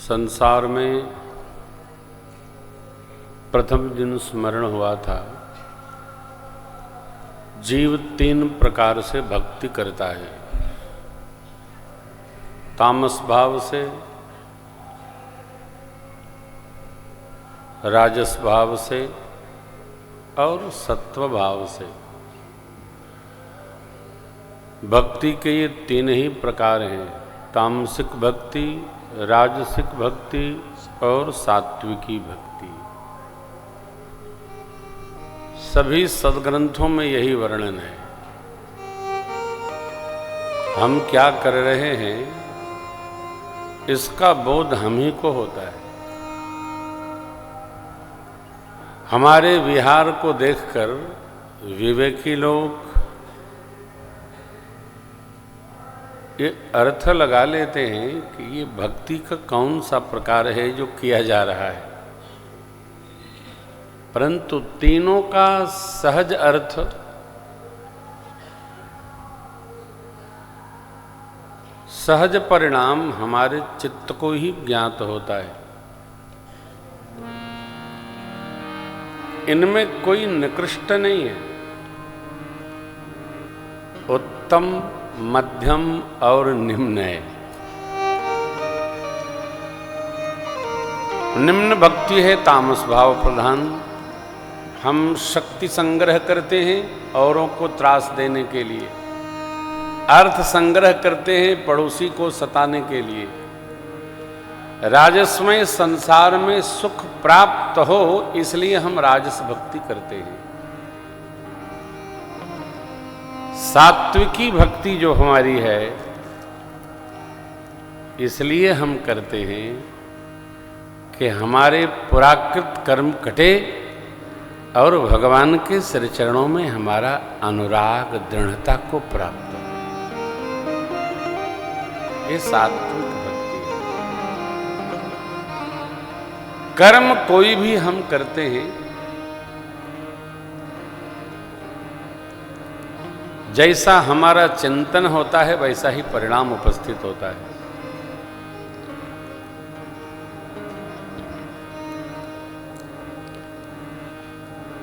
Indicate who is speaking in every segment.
Speaker 1: संसार में प्रथम दिन स्मरण हुआ था, जीव 3 प्रकार से भक्ति करता है। तामस भाव से, राजस भाव से और सत्व भाव से। भक्ति के ये 3 ही प्रकार हैं, तामसिक भक्ति, राजसिक भक्ति और सात्विकी भक्ति। सभी सद्ग्रंथों में यही वर्णन है। हम क्या कर रहे हैं इसका बोध हम ही को होता है। हमारे विहार को देखकर विवेकी लोग ये अर्थ लगा लेते हैं कि ये भक्ति का कौन सा प्रकार है जो किया जा रहा है, परंतु तीनों का सहज अर्थ सहज परिणाम हमारे चित्त को ही ज्ञात होता है। इनमें कोई निकृष्ट नहीं है। उत्तम, मध्यम और निम्न है। निम्न भक्ति है तामस भाव प्रधान। हम शक्ति संग्रह करते हैं औरों को त्रास देने के लिए, अर्थ संग्रह करते हैं पड़ोसी को सताने के लिए। राजस में संसार में सुख प्राप्त हो इसलिए हम राजस भक्ति करते हैं। सात्विकी भक्ति जो हमारी है इसलिए हम करते हैं कि हमारे पुराकृत कर्म कटे और भगवान के श्री चरणों में हमारा अनुराग दृढ़ता को प्राप्त हो। ये सात्विक भक्ति है। कर्म कोई भी हम करते हैं, जैसा हमारा चिंतन होता है वैसा ही परिणाम उपस्थित होता है।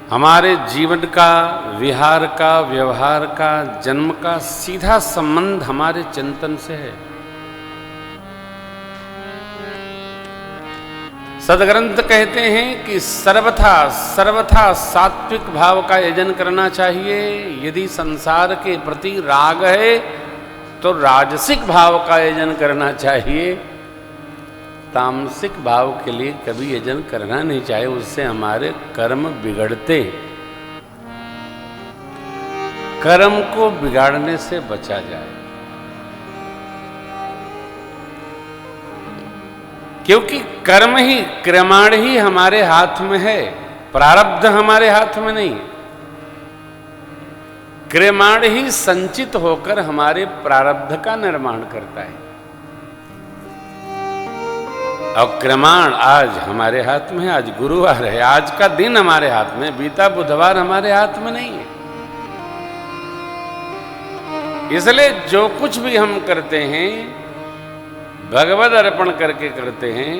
Speaker 1: हमारे जीवन का, विहार का, व्यवहार का, जन्म का सीधा संबंध हमारे चिंतन से है। सदग्रंथ कहते हैं कि सर्वथा सात्विक भाव का यजन करना चाहिए। यदि संसार के प्रति राग है तो राजसिक भाव का यजन करना चाहिए। तामसिक भाव के लिए कभी यजन करना नहीं चाहिए, उससे हमारे कर्म बिगड़ते। कर्म को बिगाड़ने से बचा जाए, क्योंकि कर्म ही, क्रमाण ही हमारे हाथ में है, प्रारब्ध हमारे हाथ में नहीं। क्रमाण ही संचित होकर हमारे प्रारब्ध का निर्माण करता है। और क्रमाण आज हमारे हाथ में है। आज गुरुवार है, आज का दिन हमारे हाथ में, बीता बुधवार हमारे हाथ में नहीं है। इसलिए जो कुछ भी हम करते हैं भगवद अर्पण करके करते हैं,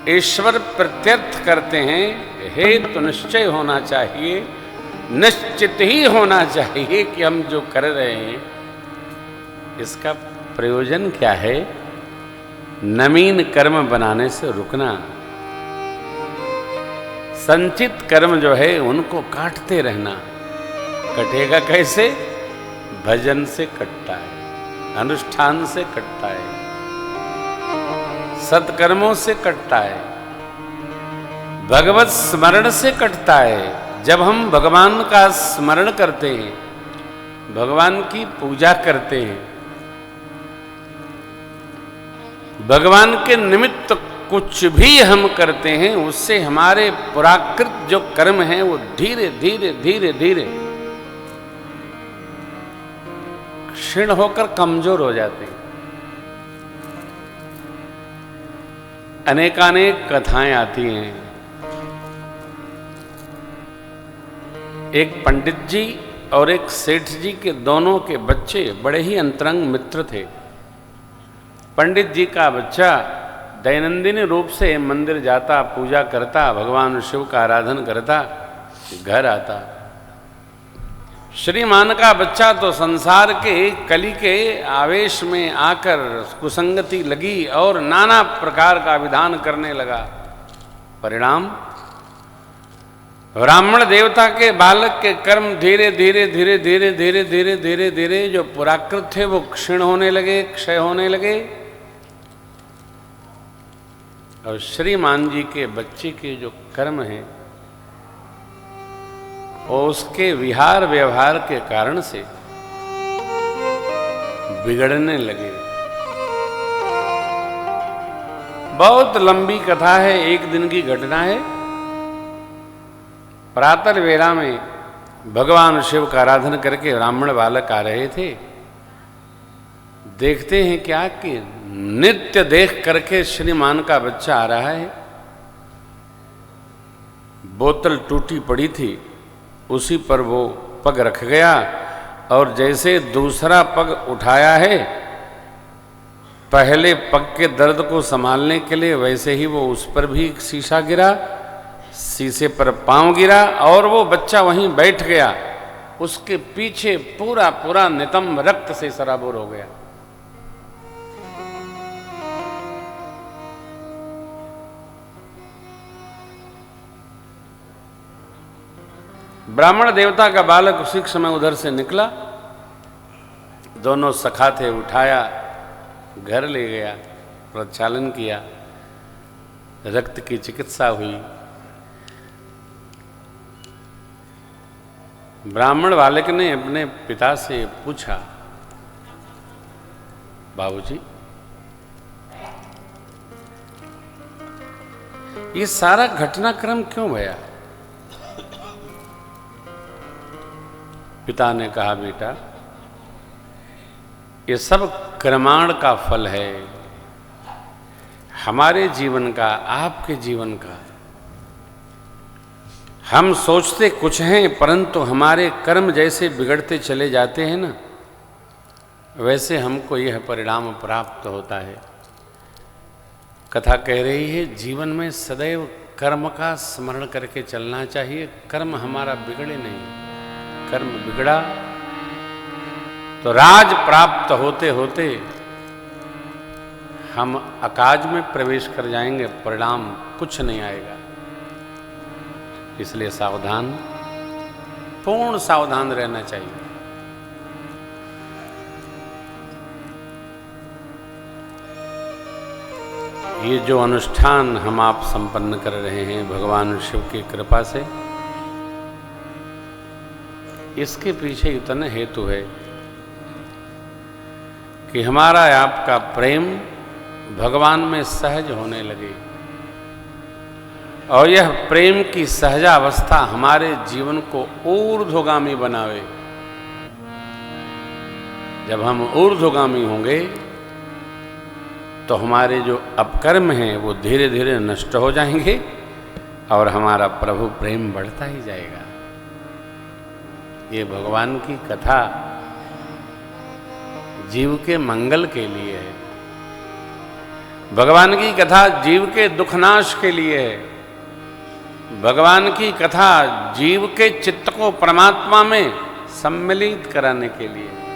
Speaker 1: ईश्वर प्रत्यर्थ करते हैं। हेतु निश्चय होना चाहिए, निश्चित ही होना चाहिए कि हम जो कर रहे हैं इसका प्रयोजन क्या है। नवीन कर्म बनाने से रुकना, संचित कर्म जो है उनको काटते रहना। कटेगा कैसे? भजन से कटता है, अनुष्ठान से कटता है, सत्कर्मों से कटता है, भगवत स्मरण से कटता है। जब हम भगवान का स्मरण करते हैं, भगवान की पूजा करते हैं, भगवान के निमित्त कुछ भी हम करते हैं, उससे हमारे पुराकृत जो कर्म हैं वो धीरे धीरे धीरे धीरे क्षीण होकर कमजोर हो जाते हैं। अनेकानेक कथाएं आती हैं। एक पंडित जी और एक सेठ जी के दोनों के बच्चे बड़े ही अंतरंग मित्र थे। पंडित जी का बच्चा दैनंदिन रूप से मंदिर जाता, पूजा करता, भगवान शिव का आराधन करता, घर आता। श्रीमान का बच्चा तो संसार के कली के आवेश में आकर कुसंगति लगी और नाना प्रकार का विधान करने लगा। परिणाम, ब्राह्मण देवता के बालक के कर्म धीरे धीरे धीरे धीरे धीरे धीरे धीरे धीरे जो पुराकृत थे वो क्षीण होने लगे, क्षय होने लगे। और श्रीमान जी के बच्चे के जो कर्म हैं और उसके विहार व्यवहार के कारण से बिगड़ने लगे। बहुत लंबी कथा है, एक दिन की घटना है। प्रातः वेला में भगवान शिव का आराधन करके ब्राह्मण बालक आ रहे थे। देखते हैं क्या कि नित्य देख करके श्रीमान का बच्चा आ रहा है। बोतल टूटी पड़ी थी, उसी पर वो पग रख गया और जैसे दूसरा पग उठाया है, पहले पग के दर्द को संभालने के लिए वैसे ही वो उस पर भी एक शीशा गिरा, शीशे पर पांव गिरा और वो बच्चा वहीं बैठ गया। उसके पीछे पूरा पूरा नितंब रक्त से सराबोर हो गया। ब्राह्मण देवता का बालक उसी समय उधर से निकला, दोनों सखा थे, उठाया, घर ले गया, प्रक्षालन किया, रक्त की चिकित्सा हुई। ब्राह्मण बालक ने अपने पिता से पूछा, बाबूजी, ये सारा घटनाक्रम क्यों भया? पिता ने कहा, बेटा, ये सब कर्माण का फल है, हमारे जीवन का, आपके जीवन का। हम सोचते कुछ हैं, परंतु हमारे कर्म जैसे बिगड़ते चले जाते हैं ना, वैसे हमको यह परिणाम प्राप्त होता है। कथा कह रही है, जीवन में सदैव कर्म का स्मरण करके चलना चाहिए। कर्म हमारा बिगड़े नहीं। कर्म बिगड़ा तो राज प्राप्त होते होते हम अकाज में प्रवेश कर जाएंगे, परिणाम कुछ नहीं आएगा। इसलिए सावधान, पूर्ण सावधान रहना चाहिए। ये जो अनुष्ठान हम आप संपन्न कर रहे हैं भगवान शिव की कृपा से, इसके पीछे इतना हेतु है कि हमारा आपका प्रेम भगवान में सहज होने लगे और यह प्रेम की सहजावस्था हमारे जीवन को ऊर्ध्वगामी बनावे। जब हम ऊर्ध्वगामी होंगे तो हमारे जो अपकर्म हैं वो धीरे धीरे नष्ट हो जाएंगे और हमारा प्रभु प्रेम बढ़ता ही जाएगा। ये भगवान की कथा जीव के मंगल के लिए है। भगवान की कथा जीव के दुखनाश के लिए है। भगवान की कथा जीव के चित्त को परमात्मा में सम्मिलित कराने के लिए है।